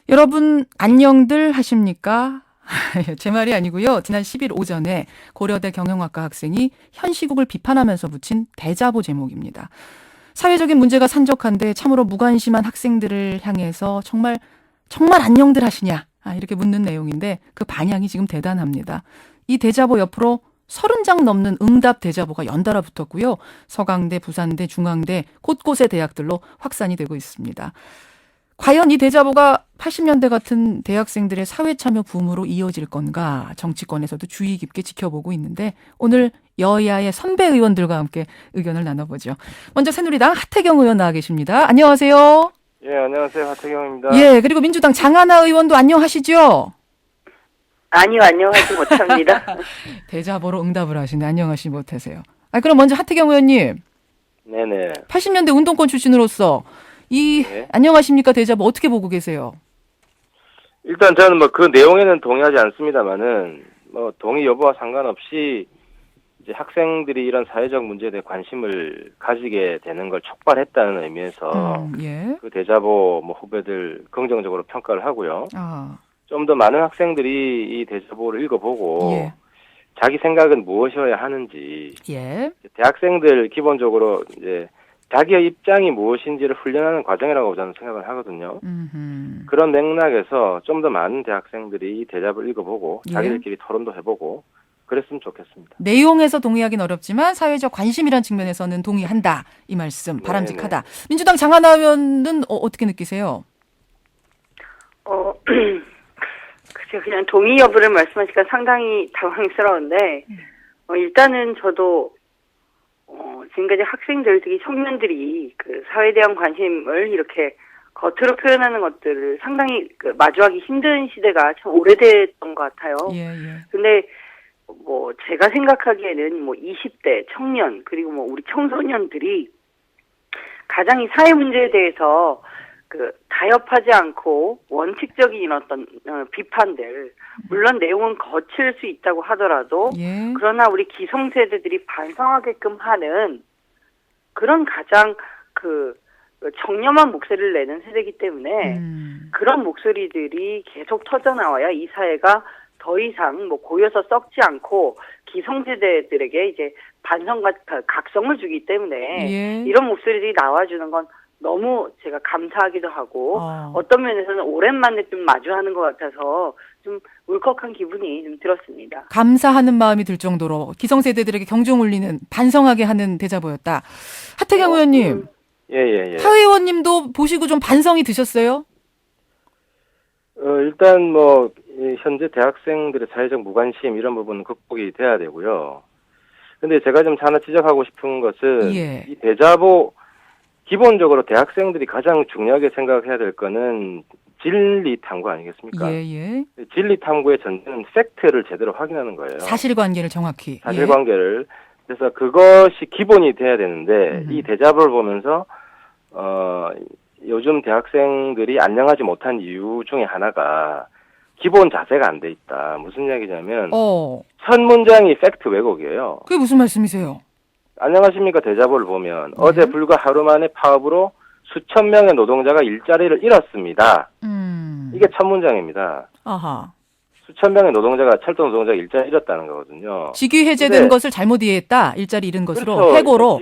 여러분 안녕들 하십니까? 제 말이 아니고요. 지난 10일 오전에 고려대 경영학과 학생이 현 시국을 비판하면서 붙인 대자보 제목입니다. 사회적인 문제가 산적한데 참으로 무관심한 학생들을 향해서 정말 안녕들 하시냐? 이렇게 묻는 내용인데 그 반향이 지금 대단합니다. 이 대자보 옆으로 30장 넘는 응답 대자보가 연달아 붙었고요. 서강대, 부산대, 중앙대 곳곳의 대학들로 확산이 되고 있습니다. 과연 이 대자보가 80년대 같은 대학생들의 사회참여 붐으로 이어질 건가 정치권에서도 주의 깊게 지켜보고 있는데 오늘 여야의 선배 의원들과 함께 의견을 나눠보죠. 먼저 새누리당 하태경 의원 나와 계십니다. 안녕하세요. 예, 안녕하세요. 하태경입니다. 예, 그리고 민주당 장하나 의원도 안녕하시죠? 아니요, 안녕하지 못합니다. 대자보로 응답을 하시네. 안녕하시 못하세요. 그럼 먼저 하태경 의원님. 네네. 80년대 운동권 출신으로서 네. 안녕하십니까 대자보 어떻게 보고 계세요? 일단 저는 그 내용에는 동의하지 않습니다만은 동의 여부와 상관없이 이제 학생들이 이런 사회적 문제에 대해 관심을 가지게 되는 걸 촉발했다는 의미에서 예. 그 대자보 후배들 긍정적으로 평가를 하고요. 좀 더 많은 학생들이 이 대자보를 읽어보고 예. 자기 생각은 무엇이어야 하는지 예. 대학생들 기본적으로 이제 자기의 입장이 무엇인지를 훈련하는 과정이라고 저는 생각을 하거든요. 그런 맥락에서 좀 더 많은 대학생들이 이 대자보를 읽어보고 예. 자기들끼리 토론도 해보고 그랬으면 좋겠습니다. 내용에서 동의하기는 어렵지만 사회적 관심이란 측면에서는 동의한다. 이 말씀 바람직하다. 네네. 민주당 장하나 의원은 어떻게 느끼세요? 글쎄요, 그냥 동의 여부를 말씀하시니까 상당히 당황스러운데, 일단은 저도, 지금까지 학생들, 특히 청년들이 그 사회에 대한 관심을 이렇게 겉으로 표현하는 것들을 상당히 마주하기 힘든 시대가 참 오래됐던 것 같아요. 예. 근데, 제가 생각하기에는 20대 청년, 그리고 우리 청소년들이 가장 이 사회 문제에 대해서 타협하지 않고 원칙적인 어떤 비판들, 물론 내용은 거칠 수 있다고 하더라도 예. 그러나 우리 기성세대들이 반성하게끔 하는 그런 가장 정념한 목소리를 내는 세대이기 때문에 그런 목소리들이 계속 터져나와야 이 사회가 더 이상 고여서 썩지 않고 기성세대들에게 이제 반성과 각성을 주기 때문에 예. 이런 목소리들이 나와주는 건 너무 제가 감사하기도 하고 어떤 면에서는 오랜만에 좀 마주하는 것 같아서 좀 울컥한 기분이 좀 들었습니다. 감사하는 마음이 들 정도로 기성세대들에게 경종 울리는 반성하게 하는 대자보였다. 하태경 의원님. 예. 하 의원님도 보시고 좀 반성이 드셨어요? 일단 현재 대학생들의 사회적 무관심 이런 부분은 극복이 돼야 되고요. 근데 제가 좀 하나 지적하고 싶은 것은 예. 이 대자보 기본적으로 대학생들이 가장 중요하게 생각해야 될 거는 진리 탐구 아니겠습니까? 예. 진리 탐구의 전제는 팩트를 제대로 확인하는 거예요. 사실관계를 정확히. 사실관계를. 그래서 그것이 기본이 돼야 되는데 이 대자보를 보면서 요즘 대학생들이 안녕하지 못한 이유 중에 하나가 기본 자세가 안 돼 있다. 무슨 이야기냐면 첫 문장이 팩트 왜곡이에요. 그게 무슨 말씀이세요? 안녕하십니까 대자보를 보면 어제 불과 하루 만에 파업으로 수천 명의 노동자가 일자리를 잃었습니다. 이게 첫 문장입니다. 아하. 수천 명의 노동자가 철도 노동자가 일자리 잃었다는 거거든요. 직위 해제된 것을 잘못 이해했다. 일자리 잃은 것으로 그렇죠. 해고로.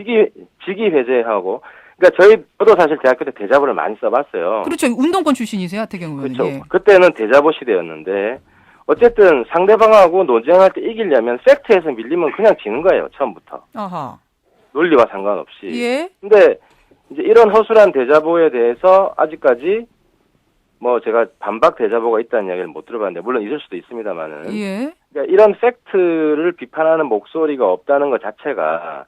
직위 해제하고 그러니까 저도 사실 대학교 때 대자보를 많이 써봤어요. 그렇죠. 운동권 출신이세요, 하태경 의원님. 그렇죠. 예. 그때는 대자보 시대였는데 어쨌든 상대방하고 논쟁할 때 이기려면 팩트에서 밀리면 그냥 지는 거예요. 처음부터. 아하. 논리와 상관없이. 예. 근데 이제 이런 허술한 대자보에 대해서 아직까지 제가 반박 대자보가 있다는 이야기를 못 들어봤는데 물론 있을 수도 있습니다만은. 예. 그러니까 이런 팩트를 비판하는 목소리가 없다는 것 자체가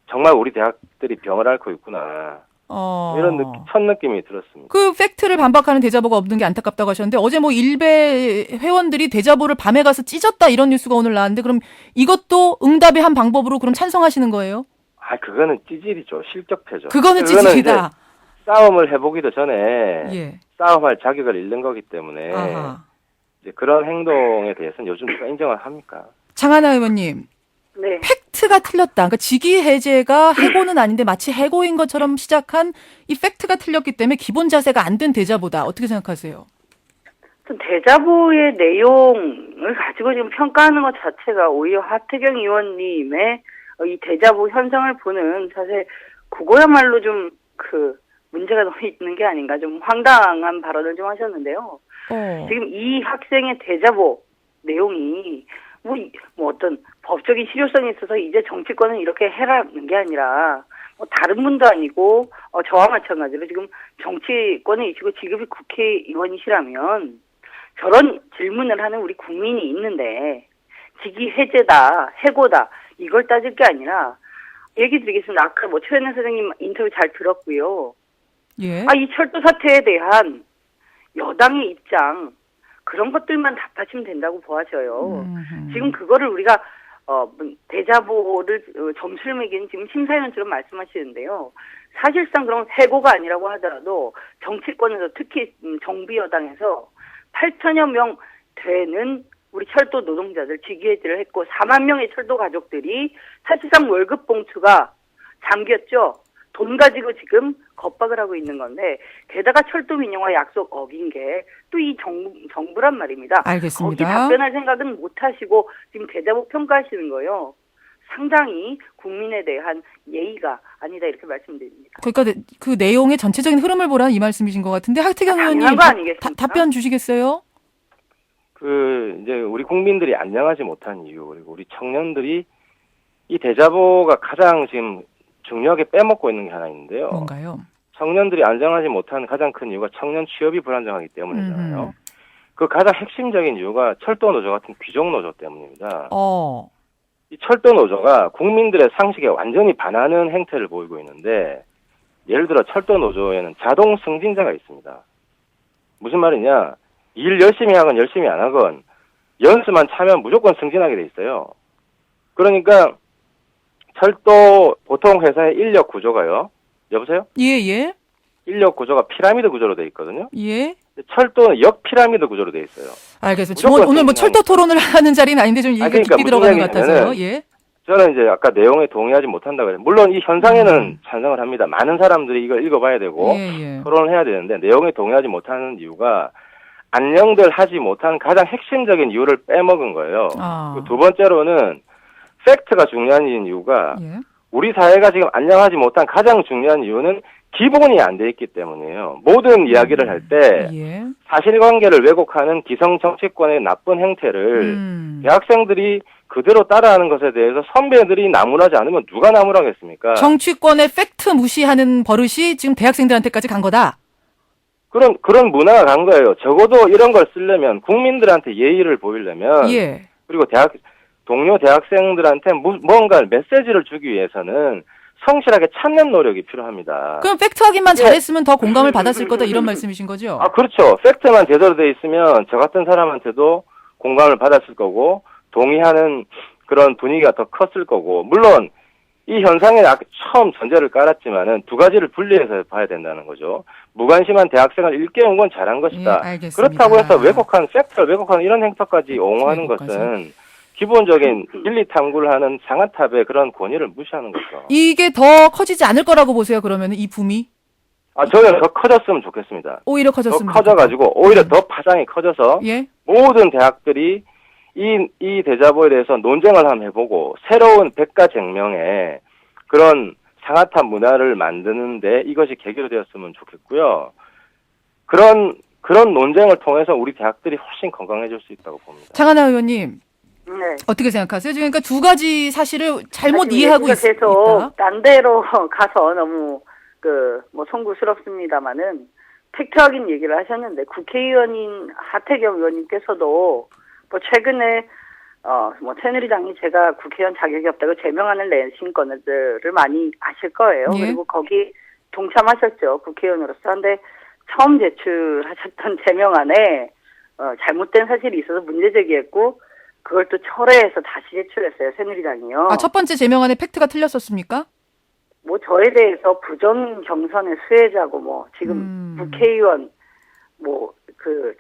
정말 우리 대학들이 병을 앓고 있구나. 이런 첫 느낌이 들었습니다. 그 팩트를 반박하는 대자보가 없는 게 안타깝다고 하셨는데 어제 일베 회원들이 대자보를 밤에 가서 찢었다 이런 뉴스가 오늘 나왔는데 그럼 이것도 응답의 한 방법으로 그럼 찬성하시는 거예요? 그거는 찌질이죠. 실격패죠. 그거는 찌질이다. 싸움을 해보기도 전에 예. 싸움할 자격을 잃는 거기 때문에 이제 그런 행동에 대해서는 요즘 누가 인정을 합니까? 장하나 의원님. 네. 팩트가 틀렸다. 그러니까 직위 해제가 해고는 아닌데 마치 해고인 것처럼 시작한 이 팩트가 틀렸기 때문에 기본 자세가 안 된 대자보다. 어떻게 생각하세요? 대자보의 내용을 가지고 지금 평가하는 것 자체가 오히려 하태경 의원님의 이 대자보 현상을 보는 사실 그거야말로 좀 문제가 너무 있는 게 아닌가, 좀 황당한 발언을 좀 하셨는데요. 지금 이 학생의 대자보 내용이 뭐 어떤 법적인 실효성이 있어서 이제 정치권은 이렇게 해라는 게 아니라 뭐 다른 분도 아니고 저와 마찬가지로 지금 정치권에 있고 직업이 국회의원이시라면 저런 질문을 하는 우리 국민이 있는데 직위 해제다, 해고다 이걸 따질 게 아니라 얘기 드리겠습니다. 아까 뭐 최현우 선생님 인터뷰 잘 들었고요. 예. 이 철도 사태에 대한 여당의 입장 그런 것들만 답하시면 된다고 보아져요. 지금 그거를 우리가 대자보를 점수를 매기는 지금 심사위원처럼 말씀하시는데요. 사실상 그런 해고가 아니라고 하더라도 정치권에서 특히 정부 여당에서 8천여 명 되는 우리 철도 노동자들 직위해제를 했고 4만 명의 철도 가족들이 사실상 월급 봉투가 잠겼죠. 돈 가지고 지금 겁박을 하고 있는 건데 게다가 철도 민영화 약속 어긴 게 또 이 정부란 말입니다. 알겠습니다. 거기 답변할 생각은 못 하시고 지금 대자보 평가하시는 거예요. 상당히 국민에 대한 예의가 아니다 이렇게 말씀드립니다. 그러니까 그 내용의 전체적인 흐름을 보라는 이 말씀이신 것 같은데 학태경 의원님 답변 주시겠어요? 이제 우리 국민들이 안녕하지 못한 이유, 그리고 우리 청년들이 이 대자보가 가장 지금 중요하게 빼먹고 있는 게 하나 있는데요. 뭔가요? 청년들이 안정하지 못한 가장 큰 이유가 청년 취업이 불안정하기 때문이잖아요. 그 가장 핵심적인 이유가 철도 노조 같은 귀족 노조 때문입니다. 이 철도 노조가 국민들의 상식에 완전히 반하는 행태를 보이고 있는데, 예를 들어 철도 노조에는 자동 승진자가 있습니다. 무슨 말이냐? 일 열심히 하건 열심히 안 하건 연수만 차면 무조건 승진하게 돼 있어요. 그러니까 철도 보통 회사의 인력 구조가요. 여보세요? 예. 인력 구조가 피라미드 구조로 돼 있거든요. 예. 철도는 역피라미드 구조로 돼 있어요. 알겠습니다. 오늘 뭐 철도 토론을 하는 자리는 아닌데 좀 얘기가 깊이 들어가는 것 같아서요. 예. 저는 이제 아까 내용에 동의하지 못한다고 해요. 물론 이 현상에는 찬성을 합니다. 많은 사람들이 이걸 읽어봐야 되고 토론을 해야 되는데 내용에 동의하지 못하는 이유가 안녕들 하지 못한 가장 핵심적인 이유를 빼먹은 거예요. 두 번째로는 팩트가 중요한 이유가 우리 사회가 지금 안녕하지 못한 가장 중요한 이유는 기본이 안 돼 있기 때문이에요. 모든 이야기를 할 때 사실관계를 왜곡하는 기성 정치권의 나쁜 행태를 대학생들이 그대로 따라하는 것에 대해서 선배들이 나무라지 않으면 누가 나무라겠습니까? 정치권의 팩트 무시하는 버릇이 지금 대학생들한테까지 간 거다. 그런 문화가 간 거예요. 적어도 이런 걸 쓰려면 국민들한테 예의를 보이려면 그리고 동료 대학생들한테 뭔가 메시지를 주기 위해서는 성실하게 찾는 노력이 필요합니다. 그럼 팩트 확인만 잘했으면 더 공감을 받았을 거다 이런 말씀이신 거죠? 그렇죠. 팩트만 제대로 돼 있으면 저 같은 사람한테도 공감을 받았을 거고 동의하는 그런 분위기가 더 컸을 거고, 물론 이 현상에 처음 전제를 깔았지만은 두 가지를 분리해서 봐야 된다는 거죠. 무관심한 대학생을 일깨운 건 잘한 것이다. 그렇다고 해서 팩트를 왜곡하는 이런 행태까지 옹호하는 것은 기본적인 윤리 탐구를 하는 상아탑의 그런 권위를 무시하는 거죠. 이게 더 커지지 않을 거라고 보세요, 그러면 이 붐이? 저는 더 커졌으면 좋겠습니다. 오히려 커졌으면 더 커져가지고 오히려 더 파장이 커져서 모든 대학들이 이 대자보에 대해서 논쟁을 한번 해보고 새로운 백가쟁명의 그런 상아탑 문화를 만드는데 이것이 계기로 되었으면 좋겠고요. 그런 논쟁을 통해서 우리 대학들이 훨씬 건강해질 수 있다고 봅니다. 장하나 의원님. 어떻게 생각하세요? 지금 그러니까 두 가지 사실을 잘못 이해하고 있다. 계속 딴 데로 가서 너무 송구스럽습니다만은 팩트 확인 얘기를 하셨는데 국회의원인 하태경 의원님께서도 최근에 새누리당이 제가 국회의원 자격이 없다고 제명안을 내신 건들을 많이 아실 거예요. 그리고 거기 동참하셨죠, 국회의원으로서. 근데 처음 제출하셨던 제명안에 잘못된 사실이 있어서 문제 제기했고 그걸 또 철회해서 다시 제출했어요, 새누리당이요. 첫 번째 제명안에 팩트가 틀렸었습니까? 저에 대해서 부정 경선의 수혜자고 지금 국회의원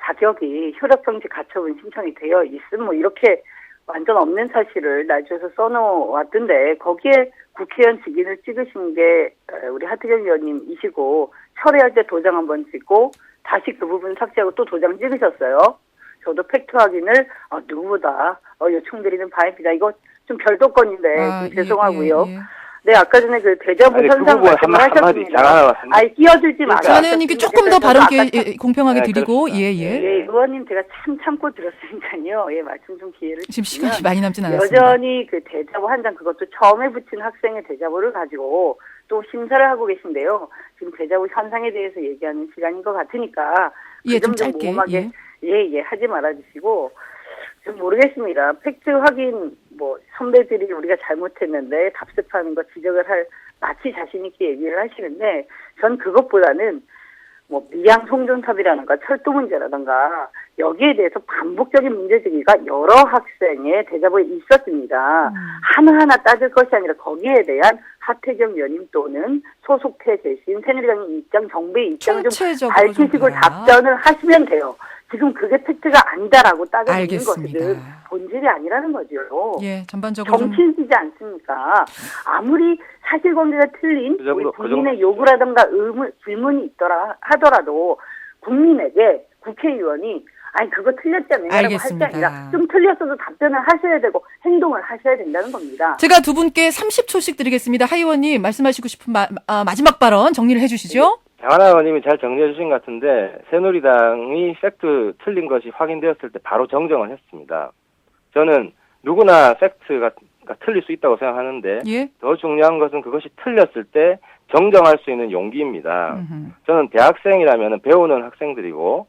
자격이 효력정지 가처분 신청이 되어 있음 이렇게 완전 없는 사실을 날조해서 써놓았던데 거기에 국회의원 직위를 찍으신 게 우리 하태경 의원님이시고 철회할 때 도장 한번 찍고 다시 그 부분 삭제하고 또 도장 찍으셨어요. 저도 팩트 확인을 누구보다 요청드리는 바입니다. 이거 좀 별도 건인데 좀 죄송하고요. 네, 아까 전에 그 대자보 현상 말씀을 하셨습니다. 끼어들지 마세요. 전 의원님께 조금 더 발언 공평하게 드리고 예. 의원님 제가 참 참고 들었으니까요. 예, 말씀 좀 기회를 지금 시간이 많이 남진 않았습니다. 여전히 그 대자보 한 장 그것도 처음에 붙인 학생의 대자보를 가지고 또 심사를 하고 계신데요. 지금 대자보 현상에 대해서 얘기하는 시간인 것 같으니까 예, 좀 짧게 예, 하지 말아주시고 좀 모르겠습니다. 팩트 확인 선배들이 우리가 잘못했는데 답습하는 거 지적을 할 마치 자신 있게 얘기를 하시는데 전 그것보다는 미양 송전탑이라든가 철도 문제라든가 여기에 대해서 반복적인 문제제기가 여러 학생의 대자보에 있었습니다. 하나하나 따질 것이 아니라 거기에 대한 하태경 의원님 또는 소속태 재신 새누리당의 입장, 정부의 입장을 좀 밝히시고 답변을 하시면 돼요. 지금 그게 팩트가 아니다라고 따져주는 것은 본질이 아니라는 거죠. 예, 전반적으로 정치인이지 않습니까? 아무리 사실관계가 틀린 우리 국민의 요구라든가 질문이 있더라 하더라도 국민에게 국회의원이 그거 틀렸잖아요. 라고 할 게 아니라 좀 틀렸어도 답변을 하셔야 되고 행동을 하셔야 된다는 겁니다. 제가 두 분께 30초씩 드리겠습니다. 하 의원님 말씀하시고 싶은 마지막 발언 정리를 해 주시죠. 장하나 의원님이 잘 정리해 주신 것 같은데 새누리당이 팩트 틀린 것이 확인되었을 때 바로 정정을 했습니다. 저는 누구나 팩트가 틀릴 수 있다고 생각하는데 더 중요한 것은 그것이 틀렸을 때 정정할 수 있는 용기입니다. 저는 대학생이라면 배우는 학생들이고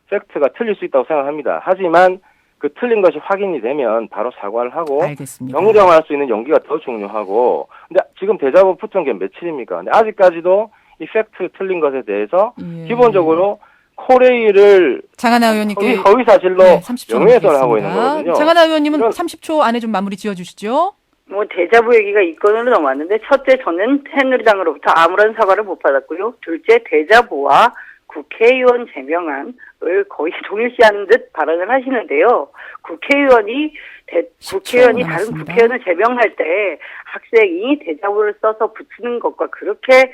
팩트가 틀릴 수 있다고 생각합니다. 하지만 그 틀린 것이 확인이 되면 바로 사과를 하고 정정할 수 있는 용기가 더 중요하고 근데 지금 대자보 붙은 게 며칠입니까? 근데 아직까지도 이 팩트 틀린 것에 대해서 기본적으로 코레일을 장하나 의원님께 허위 사실로 명예훼손을 하고 있는 거거든요. 장하나 의원님은 30초 안에 좀 마무리 지어주시죠. 대자보 얘기가 이 건으로 넘어왔는데 첫째 저는 새누리당으로부터 아무런 사과를 못 받았고요. 둘째 대자보와 국회의원 제명안을 거의 동일시하는 듯 발언을 하시는데요. 국회의원이 다른 국회의원을 제명할 때 학생이 대자보를 써서 붙이는 것과 그렇게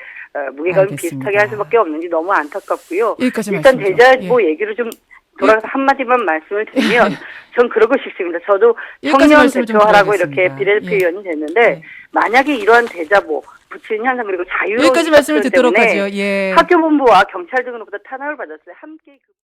무게감이 비슷하게 할 수밖에 없는지 너무 안타깝고요. 일단 대자보 얘기를 좀 돌아가서 한마디만 말씀을 드리면 전 그러고 싶습니다. 저도 청년 대표하라고 이렇게 비례대표 의원이 됐는데 만약에 이러한 대자보 붙이는 현상 그리고 자유로운 여기까지 말씀을 듣도록 하죠. 학교본부와 경찰 등으로부터 탄압을 받았어요. 함께